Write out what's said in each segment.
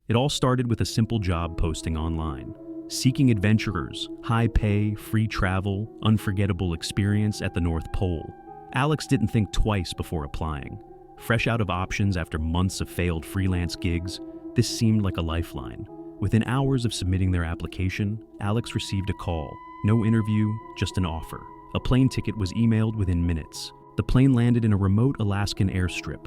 It all started with a simple job posting online. Seeking adventurers, high pay, free travel, unforgettable experience at the North Pole. Alex didn't think twice before applying. Fresh out of options after months of failed freelance gigs, this seemed like a lifeline. Within hours of submitting their application, Alex received a call. No interview, just an offer. A plane ticket was emailed within minutes. The plane landed in a remote Alaskan airstrip.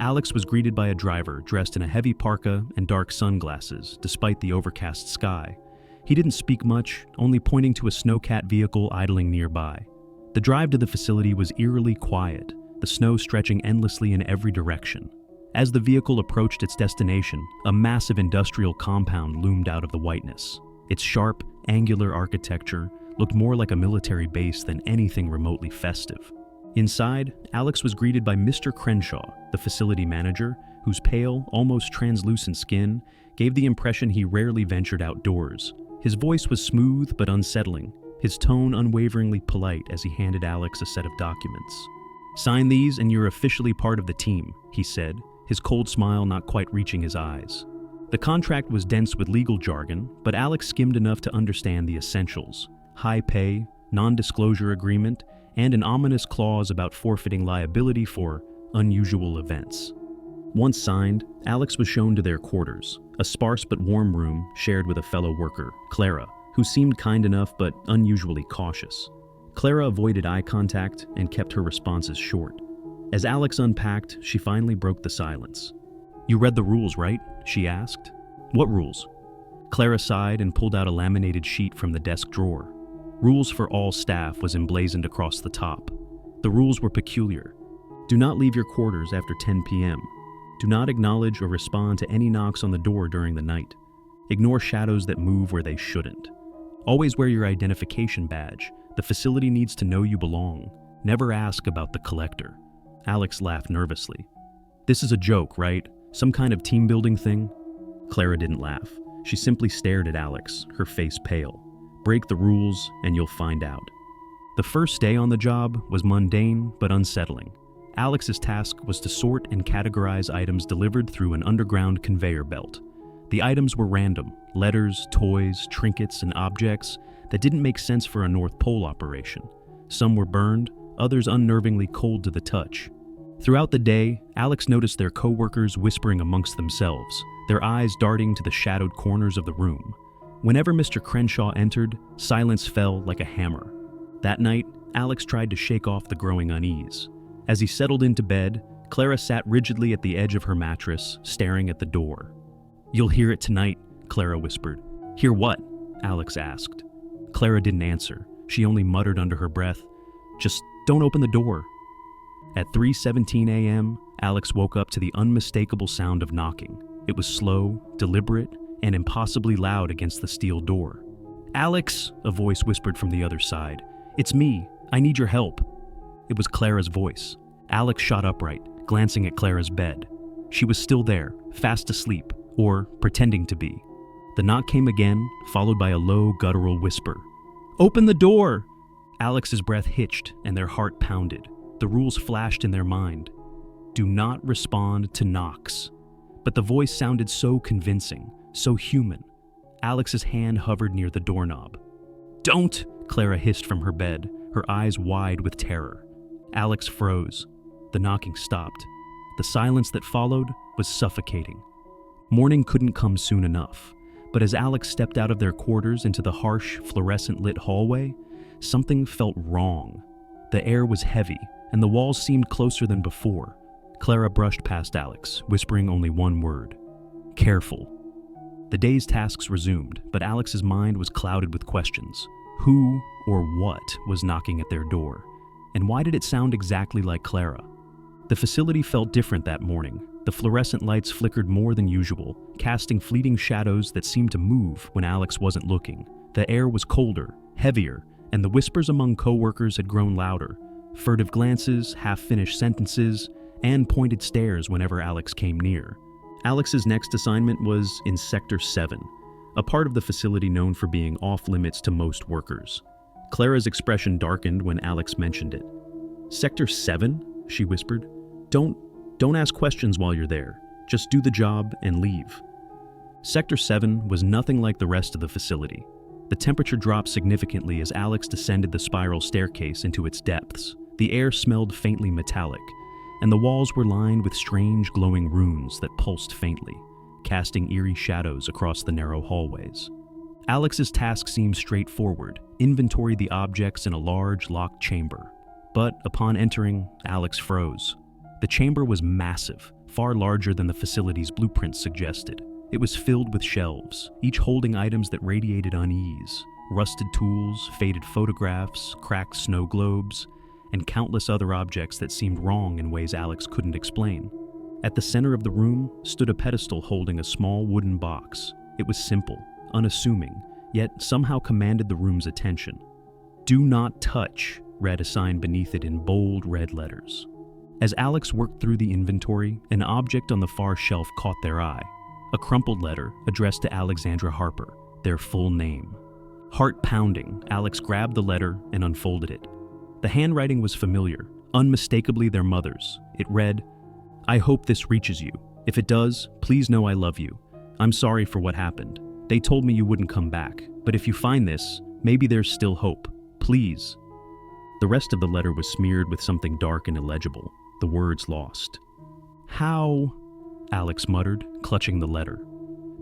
Alex was greeted by a driver dressed in a heavy parka and dark sunglasses, despite the overcast sky. He didn't speak much, only pointing to a snowcat vehicle idling nearby. The drive to the facility was eerily quiet, the snow stretching endlessly in every direction. As the vehicle approached its destination, a massive industrial compound loomed out of the whiteness. Its sharp, angular architecture looked more like a military base than anything remotely festive. Inside, Alex was greeted by Mr. Crenshaw, the facility manager, whose pale, almost translucent skin gave the impression he rarely ventured outdoors. His voice was smooth but unsettling, his tone unwaveringly polite as he handed Alex a set of documents. "Sign these and you're officially part of the team," he said, his cold smile not quite reaching his eyes. The contract was dense with legal jargon, but Alex skimmed enough to understand the essentials: high pay, non-disclosure agreement, and an ominous clause about forfeiting liability for unusual events. Once signed, Alex was shown to their quarters, a sparse but warm room shared with a fellow worker, Clara, who seemed kind enough but unusually cautious. Clara avoided eye contact and kept her responses short. As Alex unpacked, she finally broke the silence. "You read the rules, right?" she asked. "What rules?" Clara sighed and pulled out a laminated sheet from the desk drawer. "Rules for all staff" was emblazoned across the top. The rules were peculiar. Do not leave your quarters after 10 p.m. Do not acknowledge or respond to any knocks on the door during the night. Ignore shadows that move where they shouldn't. Always wear your identification badge. The facility needs to know you belong. Never ask about the collector. Alex laughed nervously. "This is a joke, right? Some kind of team-building thing?" Clara didn't laugh. She simply stared at Alex, her face pale. "Break the rules, and you'll find out." The first day on the job was mundane but unsettling. Alex's task was to sort and categorize items delivered through an underground conveyor belt. The items were random: letters, toys, trinkets, and objects that didn't make sense for a North Pole operation. Some were burned, others unnervingly cold to the touch. Throughout the day, Alex noticed their coworkers whispering amongst themselves, their eyes darting to the shadowed corners of the room. Whenever Mr. Crenshaw entered, silence fell like a hammer. That night, Alex tried to shake off the growing unease. As he settled into bed, Clara sat rigidly at the edge of her mattress, staring at the door. "You'll hear it tonight," Clara whispered. "Hear what?" Alex asked. Clara didn't answer. She only muttered under her breath, "Just don't open the door." At 3:17 a.m., Alex woke up to the unmistakable sound of knocking. It was slow, deliberate, and impossibly loud against the steel door. "Alex," a voice whispered from the other side. "It's me. I need your help." It was Clara's voice. Alex shot upright, glancing at Clara's bed. She was still there, fast asleep, or pretending to be. The knock came again, followed by a low, guttural whisper. "Open the door!" Alex's breath hitched and their heart pounded. The rules flashed in their mind. Do not respond to knocks. But the voice sounded so convincing, so human. Alex's hand hovered near the doorknob. "Don't!" Clara hissed from her bed, her eyes wide with terror. Alex froze. The knocking stopped. The silence that followed was suffocating. Morning couldn't come soon enough, but as Alex stepped out of their quarters into the harsh, fluorescent-lit hallway, something felt wrong. The air was heavy, and the walls seemed closer than before. Clara brushed past Alex, whispering only one word: "Careful." The day's tasks resumed, but Alex's mind was clouded with questions. Who or what was knocking at their door? And why did it sound exactly like Clara? The facility felt different that morning. The fluorescent lights flickered more than usual, casting fleeting shadows that seemed to move when Alex wasn't looking. The air was colder, heavier, and the whispers among coworkers had grown louder. Furtive glances, half-finished sentences, and pointed stares whenever Alex came near. Alex's next assignment was in Sector 7, a part of the facility known for being off-limits to most workers. Clara's expression darkened when Alex mentioned it. "Sector 7?" she whispered. Don't ask questions while you're there. Just do the job and leave." Sector 7 was nothing like the rest of the facility. The temperature dropped significantly as Alex descended the spiral staircase into its depths. The air smelled faintly metallic, and the walls were lined with strange glowing runes that pulsed faintly, casting eerie shadows across the narrow hallways. Alex's task seemed straightforward: inventory the objects in a large, locked chamber. But upon entering, Alex froze. The chamber was massive, far larger than the facility's blueprints suggested. It was filled with shelves, each holding items that radiated unease: rusted tools, faded photographs, cracked snow globes, and countless other objects that seemed wrong in ways Alex couldn't explain. At the center of the room stood a pedestal holding a small wooden box. It was simple, unassuming, yet somehow commanded the room's attention. "Do not touch," read a sign beneath it in bold red letters. As Alex worked through the inventory, an object on the far shelf caught their eye. A crumpled letter addressed to Alexandra Harper, their full name. Heart pounding, Alex grabbed the letter and unfolded it. The handwriting was familiar, unmistakably their mother's. It read, "I hope this reaches you. If it does, please know I love you. I'm sorry for what happened. They told me you wouldn't come back, but if you find this, maybe there's still hope. Please." The rest of the letter was smeared with something dark and illegible, the words lost. "How?" Alex muttered, clutching the letter.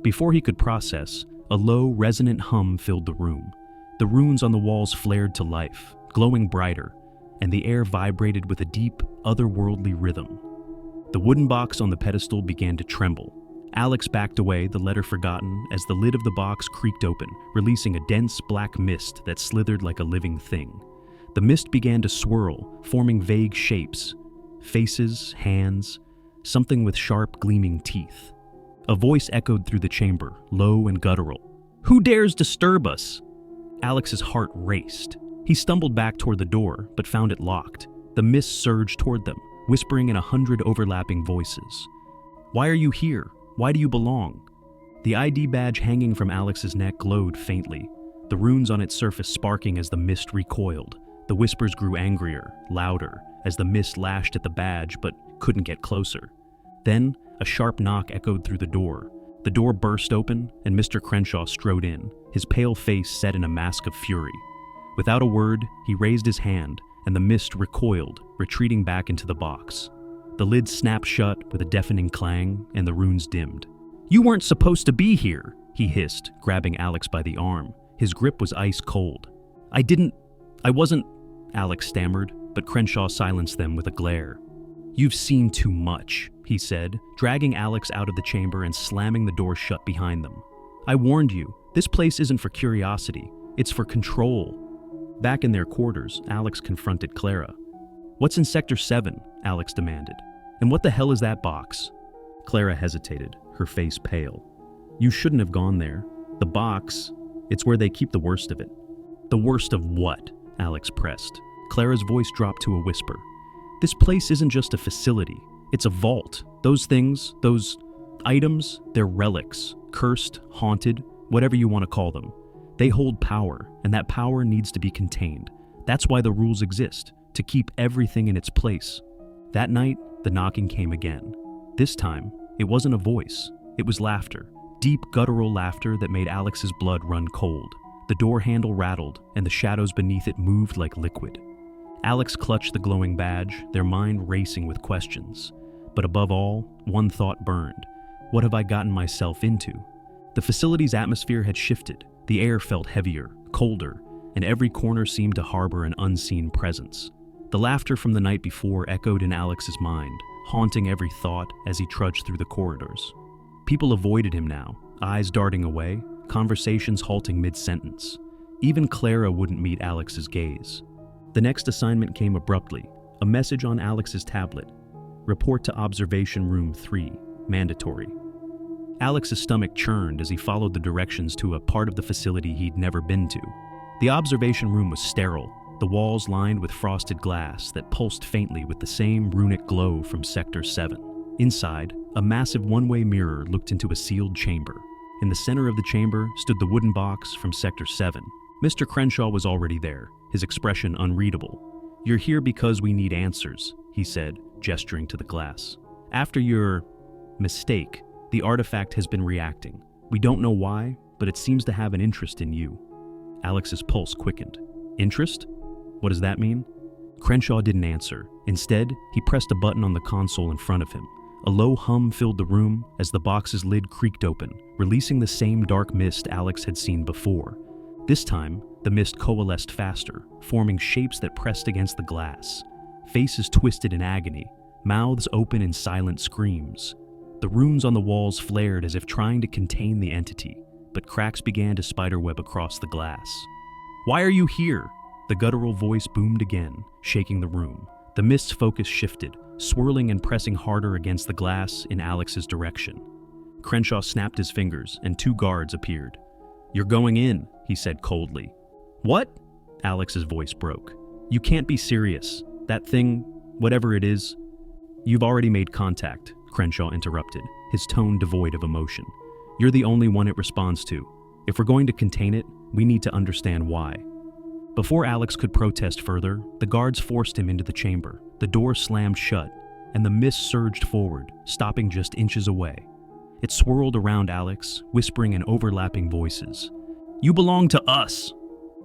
Before he could process, a low, resonant hum filled the room. The runes on the walls flared to life, glowing brighter, and the air vibrated with a deep, otherworldly rhythm. The wooden box on the pedestal began to tremble. Alex backed away, the letter forgotten, as the lid of the box creaked open, releasing a dense black mist that slithered like a living thing. The mist began to swirl, forming vague shapes: faces, hands, something with sharp, gleaming teeth. A voice echoed through the chamber, low and guttural. "Who dares disturb us?" Alex's heart raced. He stumbled back toward the door, but found it locked. The mist surged toward them, whispering in 100 overlapping voices. "Why are you here? Why do you belong?" The ID badge hanging from Alex's neck glowed faintly, the runes on its surface sparking as the mist recoiled. The whispers grew angrier, louder, as the mist lashed at the badge but couldn't get closer. Then, a sharp knock echoed through the door. The door burst open, and Mr. Crenshaw strode in, his pale face set in a mask of fury. Without a word, he raised his hand, and the mist recoiled, retreating back into the box. The lid snapped shut with a deafening clang, and the runes dimmed. "You weren't supposed to be here," he hissed, grabbing Alex by the arm. His grip was ice cold. I wasn't," Alex stammered, but Crenshaw silenced them with a glare. "You've seen too much," he said, dragging Alex out of the chamber and slamming the door shut behind them. "I warned you, this place isn't for curiosity, it's for control." Back in their quarters, Alex confronted Clara. "What's in Sector 7?" Alex demanded. "And what the hell is that box?" Clara hesitated, her face pale. "You shouldn't have gone there. The box, it's where they keep the worst of it." "The worst of what?" Alex pressed. Clara's voice dropped to a whisper. "This place isn't just a facility. It's a vault. Those things, those items, they're relics. Cursed, haunted, whatever you want to call them. They hold power, and that power needs to be contained. That's why the rules exist, to keep everything in its place." That night, the knocking came again. This time, it wasn't a voice. It was laughter. Deep, guttural laughter that made Alex's blood run cold. The door handle rattled, and the shadows beneath it moved like liquid. Alex clutched the glowing badge, their mind racing with questions. But above all, one thought burned. What have I gotten myself into? The facility's atmosphere had shifted. The air felt heavier, colder, and every corner seemed to harbor an unseen presence. The laughter from the night before echoed in Alex's mind, haunting every thought as he trudged through the corridors. People avoided him now, eyes darting away, conversations halting mid-sentence. Even Clara wouldn't meet Alex's gaze. The next assignment came abruptly, a message on Alex's tablet. "Report to Observation Room 3, mandatory." Alex's stomach churned as he followed the directions to a part of the facility he'd never been to. The observation room was sterile, the walls lined with frosted glass that pulsed faintly with the same runic glow from Sector 7. Inside, a massive one-way mirror looked into a sealed chamber. In the center of the chamber stood the wooden box from Sector 7. Mr. Crenshaw was already there, his expression unreadable. "You're here because we need answers," he said, gesturing to the glass. "After your mistake, the artifact has been reacting. We don't know why, but it seems to have an interest in you." Alex's pulse quickened. "Interest? What does that mean?" Crenshaw didn't answer. Instead, he pressed a button on the console in front of him. A low hum filled the room as the box's lid creaked open, releasing the same dark mist Alex had seen before. This time, the mist coalesced faster, forming shapes that pressed against the glass. Faces twisted in agony, mouths open in silent screams. The runes on the walls flared as if trying to contain the entity, but cracks began to spiderweb across the glass. "Why are you here?" The guttural voice boomed again, shaking the room. The mist's focus shifted, swirling and pressing harder against the glass in Alex's direction. Crenshaw snapped his fingers, and 2 guards appeared. "You're going in," he said coldly. "What?" Alex's voice broke. "You can't be serious. That thing, whatever it is—" "You've already made contact," Crenshaw interrupted, his tone devoid of emotion. "You're the only one it responds to. If we're going to contain it, we need to understand why." Before Alex could protest further, the guards forced him into the chamber. The door slammed shut, and the mist surged forward, stopping just inches away. It swirled around Alex, whispering in overlapping voices. "You belong to us!"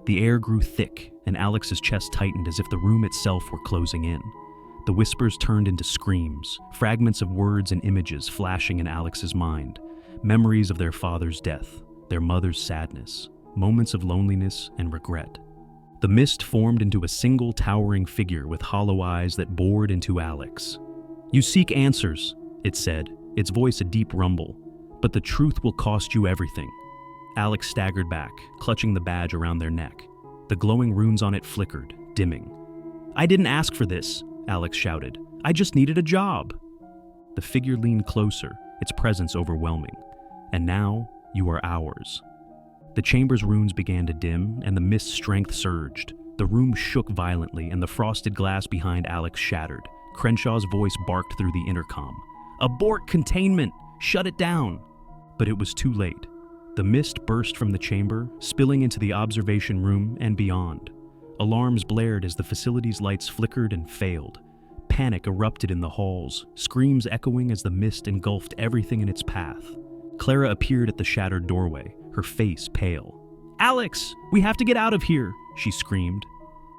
The air grew thick, and Alex's chest tightened as if the room itself were closing in. The whispers turned into screams, fragments of words and images flashing in Alex's mind. Memories of their father's death, their mother's sadness, moments of loneliness and regret. The mist formed into a single towering figure with hollow eyes that bored into Alex. "You seek answers," it said, its voice a deep rumble, "but the truth will cost you everything." Alex staggered back, clutching the badge around their neck. The glowing runes on it flickered, dimming. "I didn't ask for this," Alex shouted. "I just needed a job." The figure leaned closer, its presence overwhelming. "And now, you are ours." The chamber's runes began to dim, and the mist's strength surged. The room shook violently, and the frosted glass behind Alex shattered. Crenshaw's voice barked through the intercom. "Abort containment! Shut it down!" But it was too late. The mist burst from the chamber, spilling into the observation room and beyond. Alarms blared as the facility's lights flickered and failed. Panic erupted in the halls, screams echoing as the mist engulfed everything in its path. Clara appeared at the shattered doorway, her face pale. "Alex, we have to get out of here!" she screamed.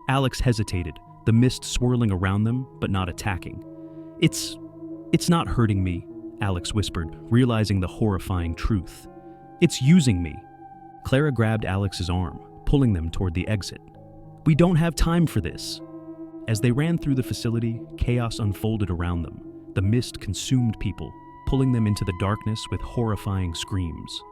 Alex hesitated, the mist swirling around them, but not attacking. It's not hurting me," Alex whispered, realizing the horrifying truth. "It's using me." Clara grabbed Alex's arm, pulling them toward the exit. "We don't have time for this." As they ran through the facility, chaos unfolded around them. The mist consumed people, pulling them into the darkness with horrifying screams.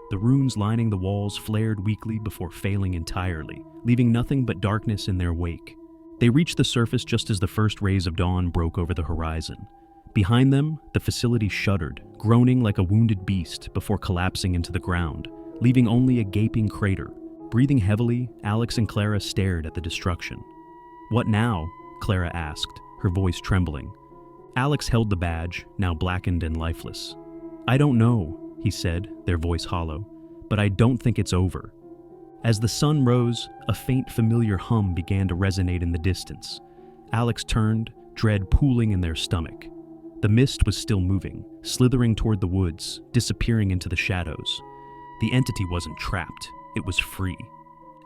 The runes lining the walls flared weakly before failing entirely, leaving nothing but darkness in their wake. They reached the surface just as the first rays of dawn broke over the horizon. Behind them, the facility shuddered, groaning like a wounded beast before collapsing into the ground, leaving only a gaping crater. Breathing heavily, Alex and Clara stared at the destruction. "What now?" Clara asked, her voice trembling. Alex held the badge, now blackened and lifeless. "I don't know," he said, their voice hollow, "but I don't think it's over." As the sun rose, a faint familiar hum began to resonate in the distance. Alex turned, dread pooling in their stomach. The mist was still moving, slithering toward the woods, disappearing into the shadows. The entity wasn't trapped, it was free.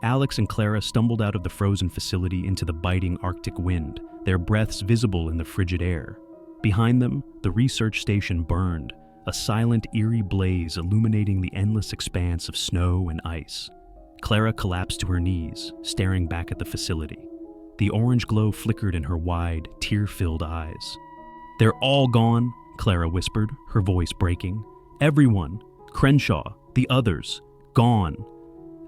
Alex and Clara stumbled out of the frozen facility into the biting Arctic wind, their breaths visible in the frigid air. Behind them, the research station burned, a silent, eerie blaze illuminating the endless expanse of snow and ice. Clara collapsed to her knees, staring back at the facility. The orange glow flickered in her wide, tear-filled eyes. "They're all gone," Clara whispered, her voice breaking. "Everyone. Crenshaw, the others. Gone."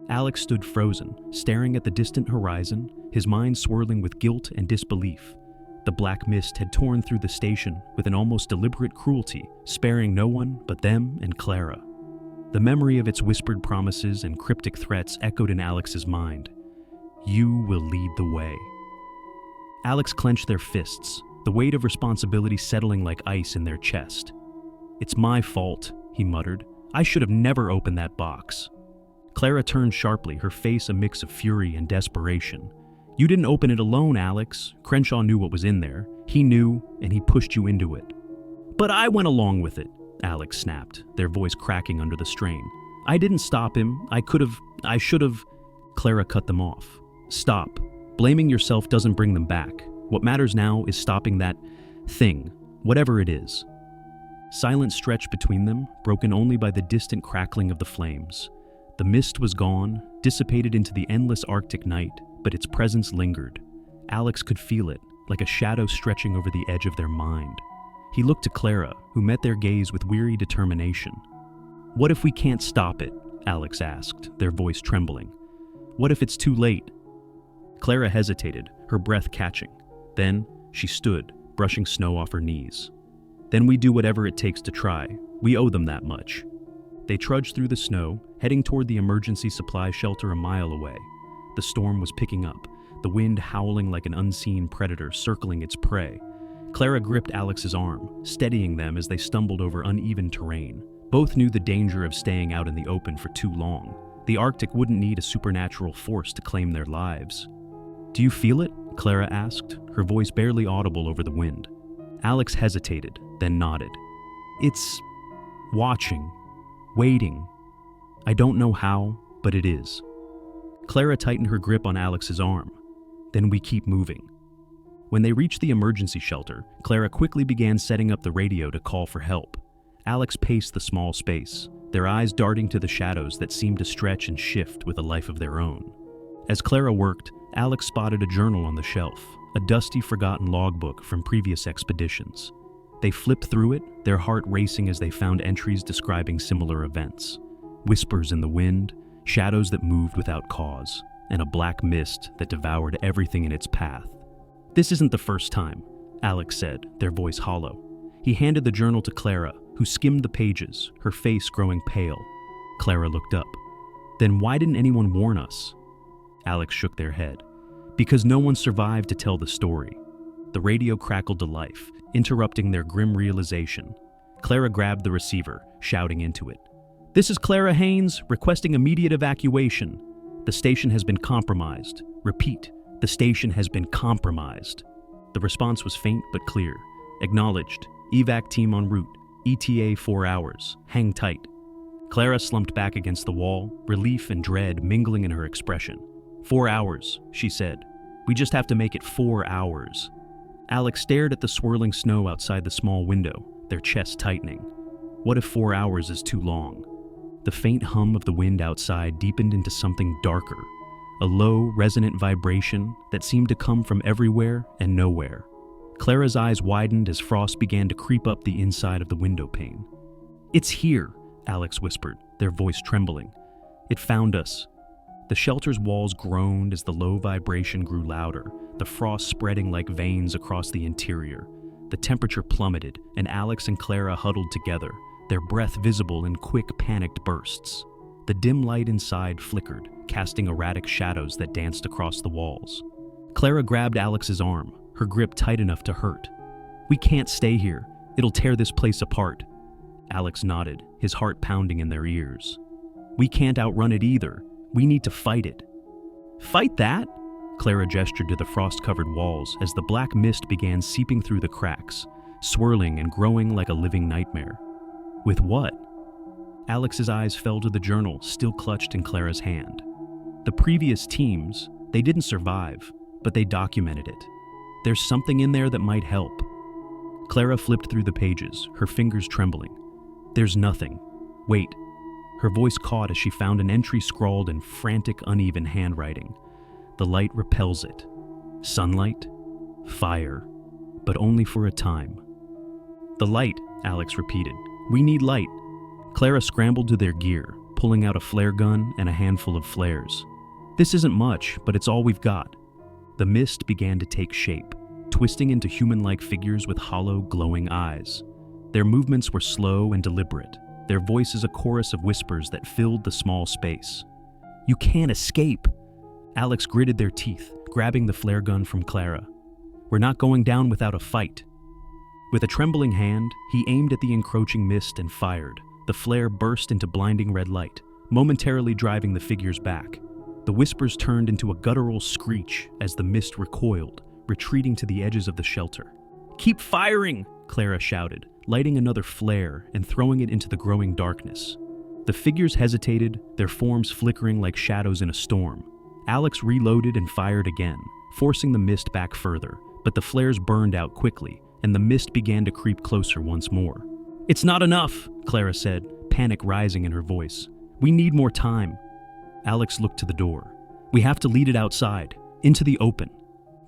Alex stood frozen, staring at the distant horizon, his mind swirling with guilt and disbelief. The black mist had torn through the station with an almost deliberate cruelty, sparing no one but them and Clara. The memory of its whispered promises and cryptic threats echoed in Alex's mind. "You will lead the way." Alex clenched their fists, the weight of responsibility settling like ice in their chest. "It's my fault," he muttered. "I should have never opened that box." Clara turned sharply, her face a mix of fury and desperation. "You didn't open it alone, Alex. Crenshaw knew what was in there. He knew, and he pushed you into it." "But I went along with it," Alex snapped, their voice cracking under the strain. I didn't stop him. I should have. Clara cut them off. Stop. Blaming yourself doesn't bring them back. What matters now is stopping that thing, whatever it is. Silence stretched between them, broken only by the distant crackling of the flames. The mist was gone, dissipated into the endless Arctic night, but its presence lingered. Alex could feel it, like a shadow stretching over the edge of their mind. He looked to Clara, who met their gaze with weary determination. "What if we can't stop it?" Alex asked, their voice trembling. "What if it's too late?" Clara hesitated, her breath catching. Then she stood, brushing snow off her knees. "Then we do whatever it takes to try. We owe them that much." They trudged through the snow, heading toward the emergency supply shelter a mile away. The storm was picking up, the wind howling like an unseen predator circling its prey. Clara gripped Alex's arm, steadying them as they stumbled over uneven terrain. Both knew the danger of staying out in the open for too long. The Arctic wouldn't need a supernatural force to claim their lives. "Do you feel it?" Clara asked, her voice barely audible over the wind. Alex hesitated, then nodded. "It's watching, waiting. I don't know how, but it is." Clara tightened her grip on Alex's arm. "Then we keep moving." When they reached the emergency shelter, Clara quickly began setting up the radio to call for help. Alex paced the small space, their eyes darting to the shadows that seemed to stretch and shift with a life of their own. As Clara worked, Alex spotted a journal on the shelf, a dusty, forgotten logbook from previous expeditions. They flipped through it, their heart racing as they found entries describing similar events. Whispers in the wind, shadows that moved without cause, and a black mist that devoured everything in its path. "This isn't the first time," Alex said, their voice hollow. He handed the journal to Clara, who skimmed the pages, her face growing pale. Clara looked up. "Then why didn't anyone warn us?" Alex shook their head. "Because no one survived to tell the story." The radio crackled to life, interrupting their grim realization. Clara grabbed the receiver, shouting into it. "This is Clara Haynes, requesting immediate evacuation. The station has been compromised. Repeat, the station has been compromised." The response was faint but clear. "Acknowledged. Evac team en route. ETA 4 hours. Hang tight." Clara slumped back against the wall, relief and dread mingling in her expression. 4 hours, she said. "We just have to make it 4 hours." Alex stared at the swirling snow outside the small window, their chests tightening. What if 4 hours is too long? The faint hum of the wind outside deepened into something darker, a low, resonant vibration that seemed to come from everywhere and nowhere. Clara's eyes widened as frost began to creep up the inside of the window pane. "It's here," Alex whispered, their voice trembling. "It found us." The shelter's walls groaned as the low vibration grew louder, the frost spreading like veins across the interior. The temperature plummeted, and Alex and Clara huddled together, their breath visible in quick, panicked bursts. The dim light inside flickered, casting erratic shadows that danced across the walls. Clara grabbed Alex's arm, her grip tight enough to hurt. "We can't stay here. It'll tear this place apart." Alex nodded, his heart pounding in their ears. "We can't outrun it either. We need to fight it." "Fight that?" Clara gestured to the frost-covered walls as the black mist began seeping through the cracks, swirling and growing like a living nightmare. "With what?" Alex's eyes fell to the journal still clutched in Clara's hand. The previous teams, they didn't survive, but they documented it. There's something in there that might help. Clara flipped through the pages, her fingers trembling. "There's nothing. Wait." Her voice caught as she found an entry scrawled in frantic, uneven handwriting. "The light repels it. Sunlight, fire, but only for a time." "The light," Alex repeated. "We need light." Clara scrambled to their gear, pulling out a flare gun and a handful of flares. "This isn't much, but it's all we've got." The mist began to take shape, twisting into human-like figures with hollow, glowing eyes. Their movements were slow and deliberate, their voices a chorus of whispers that filled the small space. "You can't escape!" Alex gritted their teeth, grabbing the flare gun from Clara. "We're not going down without a fight." With a trembling hand, he aimed at the encroaching mist and fired. The flare burst into blinding red light, momentarily driving the figures back. The whispers turned into a guttural screech as the mist recoiled, retreating to the edges of the shelter. "Keep firing!" Clara shouted, lighting another flare and throwing it into the growing darkness. The figures hesitated, their forms flickering like shadows in a storm. Alex reloaded and fired again, forcing the mist back further, but the flares burned out quickly, and the mist began to creep closer once more. "It's not enough," Clara said, panic rising in her voice. "We need more time." Alex looked to the door. "We have to lead it outside, into the open."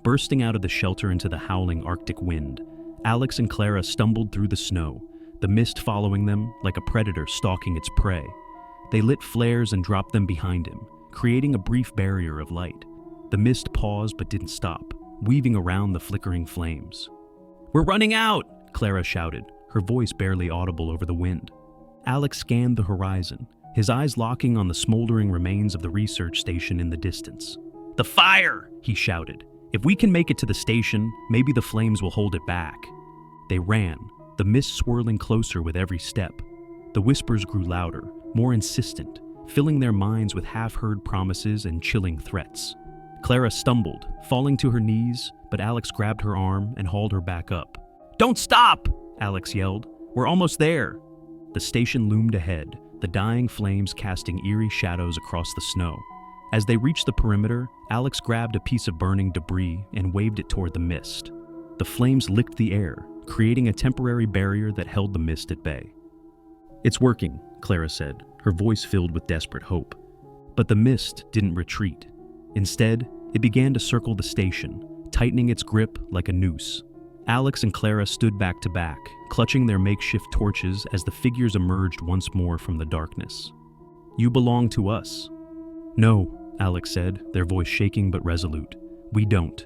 Bursting out of the shelter into the howling Arctic wind, Alex and Clara stumbled through the snow, the mist following them like a predator stalking its prey. They lit flares and dropped them behind him, creating a brief barrier of light. The mist paused but didn't stop, weaving around the flickering flames. "We're running out!" Clara shouted, her voice barely audible over the wind. Alex scanned the horizon, his eyes locking on the smoldering remains of the research station in the distance. "The fire!" he shouted. "If we can make it to the station, maybe the flames will hold it back." They ran, the mist swirling closer with every step. The whispers grew louder, more insistent, filling their minds with half-heard promises and chilling threats. Clara stumbled, falling to her knees, but Alex grabbed her arm and hauled her back up. "Don't stop!" Alex yelled. "We're almost there." The station loomed ahead, the dying flames casting eerie shadows across the snow. As they reached the perimeter, Alex grabbed a piece of burning debris and waved it toward the mist. The flames licked the air, creating a temporary barrier that held the mist at bay. "It's working," Clara said, her voice filled with desperate hope. But the mist didn't retreat. Instead, it began to circle the station, tightening its grip like a noose. Alex and Clara stood back to back, clutching their makeshift torches as the figures emerged once more from the darkness. "You belong to us." "No," Alex said, their voice shaking but resolute. "We don't."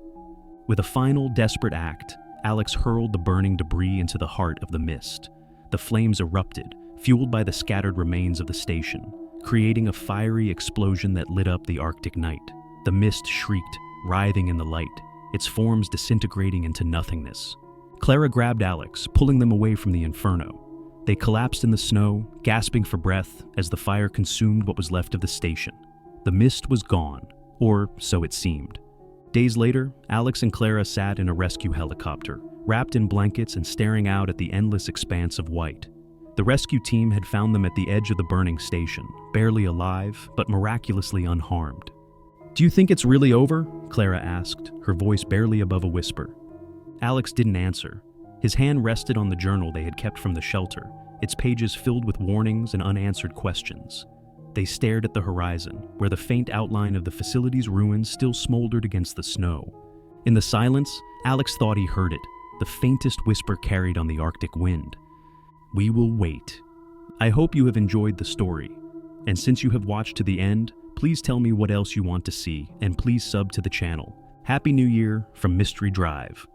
With a final, desperate act, Alex hurled the burning debris into the heart of the mist. The flames erupted, fueled by the scattered remains of the station, creating a fiery explosion that lit up the Arctic night. The mist shrieked, writhing in the light, its forms disintegrating into nothingness. Clara grabbed Alex, pulling them away from the inferno. They collapsed in the snow, gasping for breath as the fire consumed what was left of the station. The mist was gone, or so it seemed. Days later, Alex and Clara sat in a rescue helicopter, wrapped in blankets and staring out at the endless expanse of white. The rescue team had found them at the edge of the burning station, barely alive, but miraculously unharmed. "Do you think it's really over?" Clara asked, her voice barely above a whisper. Alex didn't answer. His hand rested on the journal they had kept from the shelter, its pages filled with warnings and unanswered questions. They stared at the horizon, where the faint outline of the facility's ruins still smoldered against the snow. In the silence, Alex thought he heard it, the faintest whisper carried on the Arctic wind. "We will wait." I hope you have enjoyed the story. And since you have watched to the end, please tell me what else you want to see, and please sub to the channel. Happy New Year from Mystery Drive.